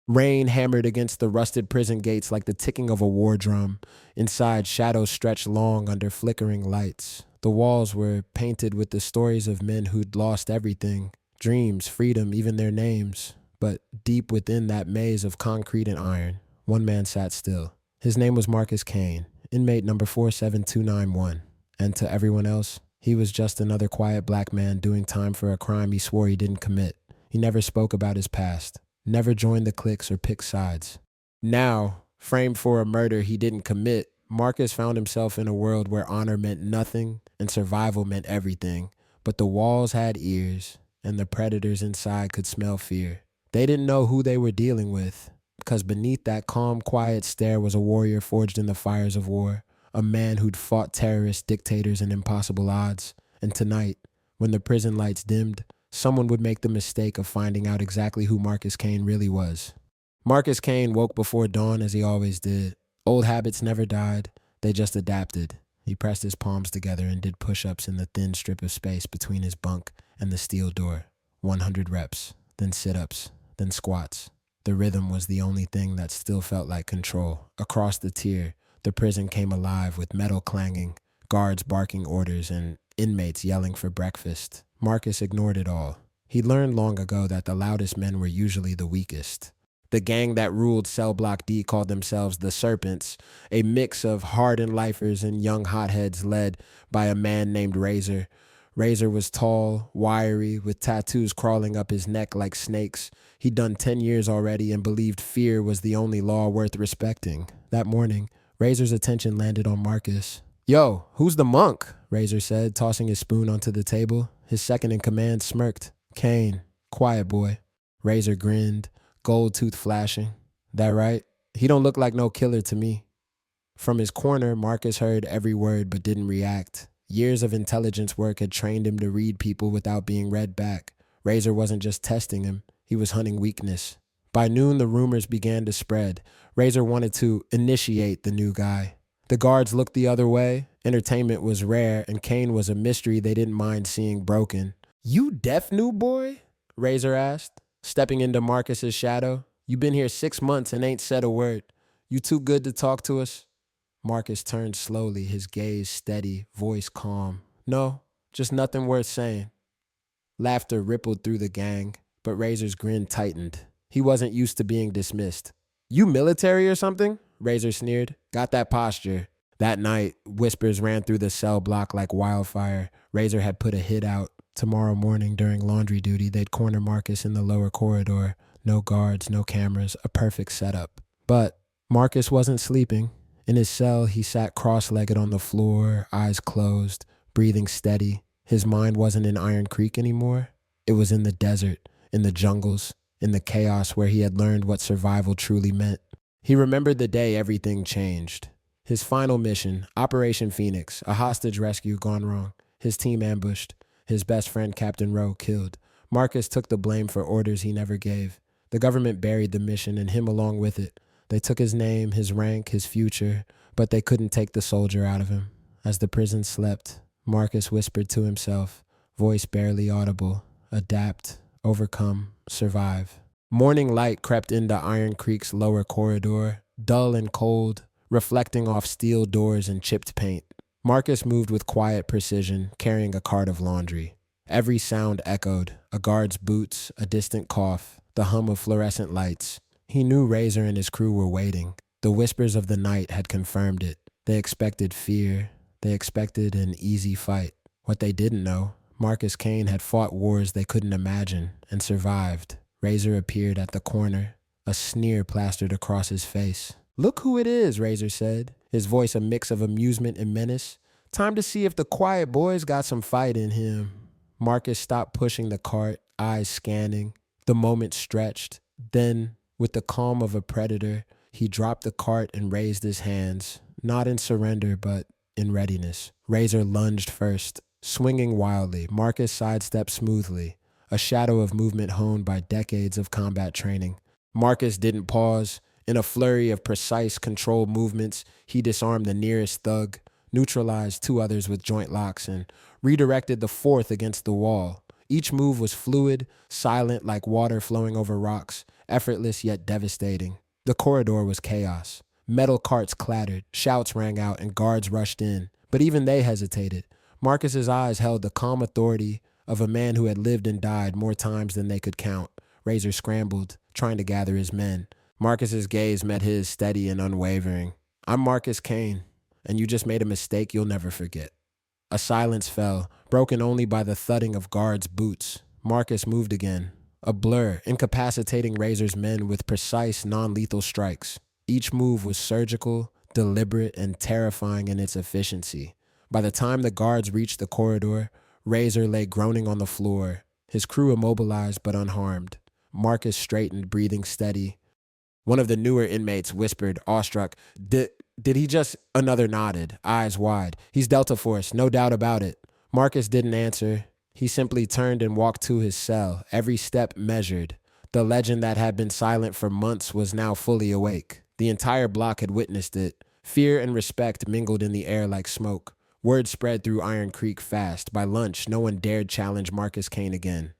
Rain hammered against the rusted prison gates like the ticking of a war drum. Inside, shadows stretched long under flickering lights. The walls were painted with the stories of men who'd lost everything: dreams, freedom, even their names. But deep within that maze of concrete and iron, one man sat still. His name was Marcus Kane, inmate number 47291. And to everyone else, he was just another quiet black man doing time for a crime he swore he didn't commit. He never spoke about his past, never joined the cliques or picked sides. Now, framed for a murder he didn't commit, Marcus found himself in a world where honor meant nothing and survival meant everything. But the walls had ears, and the predators inside could smell fear. They didn't know who they were dealing with, because beneath that calm, quiet stare was a warrior forged in the fires of war, a man who'd fought terrorists, dictators, and impossible odds. And tonight, when the prison lights dimmed, someone would make the mistake of finding out exactly who Marcus Kane really was. Marcus Kane woke before dawn as he always did. Old habits never died, they just adapted. He pressed his palms together and did push-ups in the thin strip of space between his bunk and the steel door. 100 reps, then sit-ups, then squats. The rhythm was the only thing that still felt like control. Across the tier, the prison came alive with metal clanging, guards barking orders, and inmates yelling for breakfast. Marcus ignored it all. He learned long ago that the loudest men were usually the weakest. The gang that ruled Cell Block D called themselves the Serpents, a mix of hardened lifers and young hotheads led by a man named Razor. Razor was tall, wiry, with tattoos crawling up his neck like snakes. He'd done 10 years already and believed fear was the only law worth respecting. That morning, Razor's attention landed on Marcus. "Yo, who's the monk?" Razor said, tossing his spoon onto the table. His second in command smirked. "Kane, quiet boy." Razor grinned, gold tooth flashing. "That right? He don't look like no killer to me." From his corner, Marcus heard every word but didn't react. Years of intelligence work had trained him to read people without being read back. Razor wasn't just testing him, he was hunting weakness. By noon, the rumors began to spread. Razor wanted to initiate the new guy. The guards looked the other way. Entertainment was rare, and Kane was a mystery they didn't mind seeing broken. "You deaf new boy?" Razor asked, stepping into Marcus's shadow. "You been here 6 months and ain't said a word. You too good to talk to us?" Marcus turned slowly, his gaze steady, voice calm. "No, just nothing worth saying." Laughter rippled through the gang, but Razor's grin tightened. He wasn't used to being dismissed. "You military or something?" Razor sneered. "Got that posture." That night, whispers ran through the cell block like wildfire. Razor had put a hit out. Tomorrow morning during laundry duty, they'd corner Marcus in the lower corridor. No guards, no cameras, a perfect setup. But Marcus wasn't sleeping. In his cell, he sat cross-legged on the floor, eyes closed, breathing steady. His mind wasn't in Iron Creek anymore. It was in the desert, in the jungles, in the chaos where he had learned what survival truly meant. He remembered the day everything changed. His final mission, Operation Phoenix, a hostage rescue gone wrong. His team ambushed. His best friend, Captain Rowe, killed. Marcus took the blame for orders he never gave. The government buried the mission and him along with it. They took his name, his rank, his future, but they couldn't take the soldier out of him. As the prison slept, Marcus whispered to himself, voice barely audible, "Adapt, overcome, survive." Morning light crept into Iron Creek's lower corridor, dull and cold, reflecting off steel doors and chipped paint. Marcus moved with quiet precision, carrying a cart of laundry. Every sound echoed, a guard's boots, a distant cough, the hum of fluorescent lights. He knew Razor and his crew were waiting. The whispers of the night had confirmed it. They expected fear. They expected an easy fight. What they didn't know, Marcus Kane had fought wars they couldn't imagine and survived. Razor appeared at the corner, a sneer plastered across his face. "Look who it is," Razor said, his voice a mix of amusement and menace. "Time to see if the quiet boy's got some fight in him." Marcus stopped pushing the cart, eyes scanning. The moment stretched. Then, with the calm of a predator, he dropped the cart and raised his hands, not in surrender, but in readiness. Razor lunged first, swinging wildly. Marcus sidestepped smoothly, a shadow of movement honed by decades of combat training. Marcus didn't pause. In a flurry of precise, controlled movements, he disarmed the nearest thug, neutralized 2 others with joint locks, and redirected the 4th against the wall. Each move was fluid, silent like water flowing over rocks, effortless yet devastating. The corridor was chaos. Metal carts clattered, shouts rang out, and guards rushed in. But even they hesitated. Marcus's eyes held the calm authority of a man who had lived and died more times than they could count. Razor scrambled, trying to gather his men. Marcus's gaze met his, steady and unwavering. "I'm Marcus Kane, and you just made a mistake you'll never forget." A silence fell, broken only by the thudding of guards' boots. Marcus moved again, a blur, incapacitating Razor's men with precise, non-lethal strikes. Each move was surgical, deliberate, and terrifying in its efficiency. By the time the guards reached the corridor, Razor lay groaning on the floor, his crew immobilized but unharmed. Marcus straightened, breathing steady. One of the newer inmates whispered, awestruck, Did he just... Another nodded, eyes wide. "He's Delta Force, no doubt about it." Marcus didn't answer. He simply turned and walked to his cell, every step measured. The legend that had been silent for months was now fully awake. The entire block had witnessed it. Fear and respect mingled in the air like smoke. Word spread through Iron Creek fast. By lunch, no one dared challenge Marcus Kane again.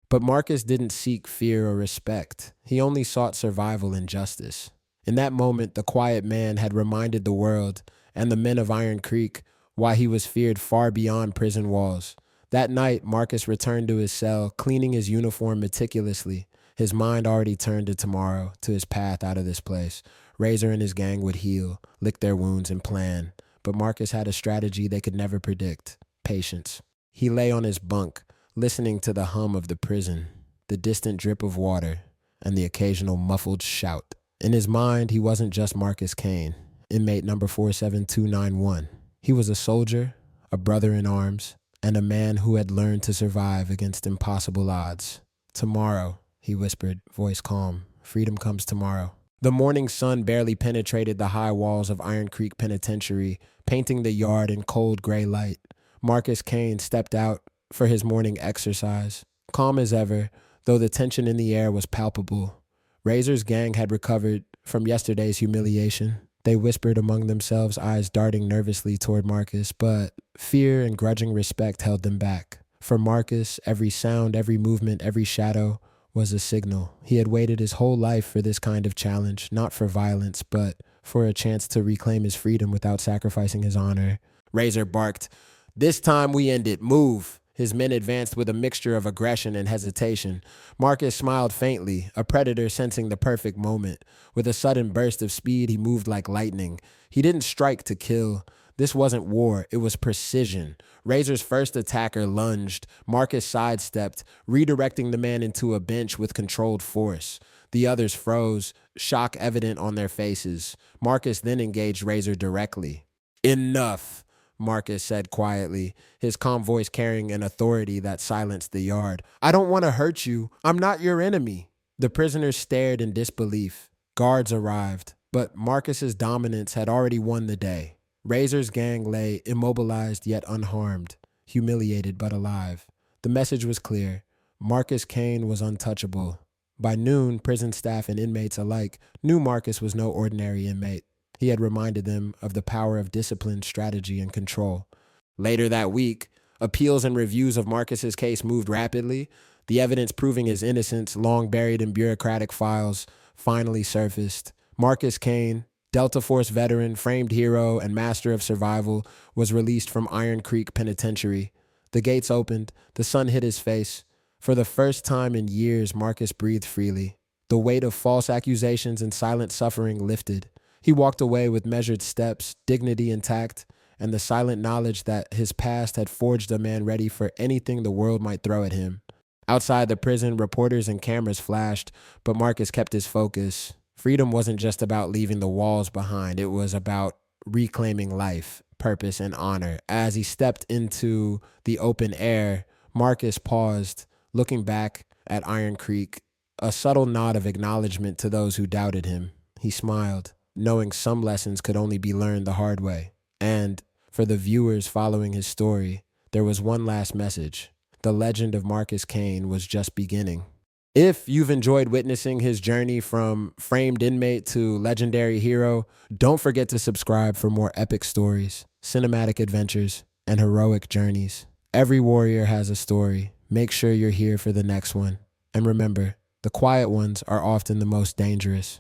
But Marcus didn't seek fear or respect. He only sought survival and justice. In that moment, the quiet man had reminded the world, and the men of Iron Creek, why he was feared far beyond prison walls. That night, Marcus returned to his cell, cleaning his uniform meticulously. His mind already turned to tomorrow, to his path out of this place. Razor and his gang would heal, lick their wounds, and plan. But Marcus had a strategy they could never predict: patience. He lay on his bunk, listening to the hum of the prison, the distant drip of water, and the occasional muffled shout. In his mind, he wasn't just Marcus Kane, inmate number 47291. He was a soldier, a brother in arms, and a man who had learned to survive against impossible odds. "Tomorrow," he whispered, voice calm. "Freedom comes tomorrow." The morning sun barely penetrated the high walls of Iron Creek Penitentiary, painting the yard in cold gray light. Marcus Kane stepped out for his morning exercise, calm as ever, though the tension in the air was palpable. Razor's gang had recovered from yesterday's humiliation. They whispered among themselves, eyes darting nervously toward Marcus, but fear and grudging respect held them back. For Marcus, every sound, every movement, every shadow was a signal. He had waited his whole life for this kind of challenge, not for violence, but for a chance to reclaim his freedom without sacrificing his honor. Razor barked, "This time we end it. Move." His men advanced with a mixture of aggression and hesitation. Marcus smiled faintly, a predator sensing the perfect moment. With a sudden burst of speed, he moved like lightning. He didn't strike to kill. This wasn't war, it was precision. Razor's first attacker lunged. Marcus sidestepped, redirecting the man into a bench with controlled force. The others froze, shock evident on their faces. Marcus then engaged Razor directly. "Enough," Marcus said quietly, his calm voice carrying an authority that silenced the yard. "I don't want to hurt you. I'm not your enemy." The prisoners stared in disbelief. Guards arrived, but Marcus's dominance had already won the day. Razor's gang lay immobilized yet unharmed, humiliated but alive. The message was clear. Marcus Kane was untouchable. By noon, prison staff and inmates alike knew Marcus was no ordinary inmate. He had reminded them of the power of discipline, strategy, and control. Later that week, appeals and reviews of Marcus's case moved rapidly. The evidence proving his innocence, long buried in bureaucratic files, finally surfaced. Marcus Kane, Delta Force veteran, framed hero, and master of survival, was released from Iron Creek Penitentiary. The gates opened. The sun hit his face. For the first time in years, Marcus breathed freely. The weight of false accusations and silent suffering lifted. He walked away with measured steps, dignity intact, and the silent knowledge that his past had forged a man ready for anything the world might throw at him. Outside the prison, reporters and cameras flashed, but Marcus kept his focus. Freedom wasn't just about leaving the walls behind. It was about reclaiming life, purpose, and honor. As he stepped into the open air, Marcus paused, looking back at Iron Creek, a subtle nod of acknowledgement to those who doubted him. He smiled, knowing some lessons could only be learned the hard way. And for the viewers following his story, there was one last message. The legend of Marcus Kane was just beginning. If you've enjoyed witnessing his journey from framed inmate to legendary hero, don't forget to subscribe for more epic stories, cinematic adventures, and heroic journeys. Every warrior has a story, make sure you're here for the next one. And remember, the quiet ones are often the most dangerous.